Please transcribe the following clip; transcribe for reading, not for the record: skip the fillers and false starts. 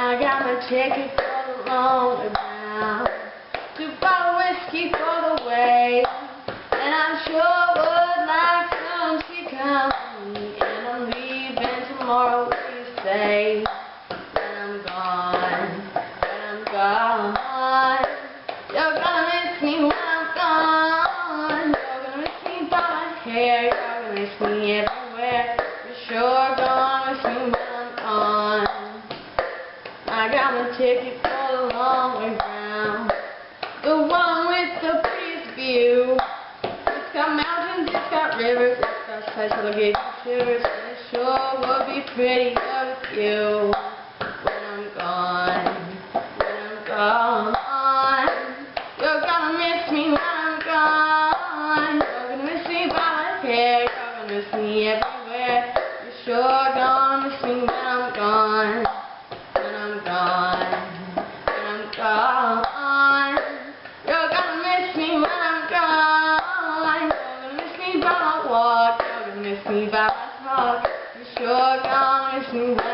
I got my ticket for the long way round, 2 bottle whiskey for the way, and I'm sure would like some chicken, and I'm leaving tomorrow, what do you say? When I'm gone, you're gonna miss me when I'm gone, you're gonna miss me by my hair, you're gonna miss me everywhere, you're sure gonna miss me when I'm gone. I got my ticket for the long way round, the one with the prettiest view. It's got mountains, it's got rivers, it's got sights that'll give you shivers, and it sure would be prettier with you. When I'm gone, you're gonna miss me when I'm gone. You're gonna miss me by my hair, you're gonna miss me everywhere. You're sure gonna miss me when I'm gone. When I'm gone, you're gonna miss me when I'm gone. You're gonna miss me by my walk, you're gonna miss me by my talk. You're sure gonna miss me when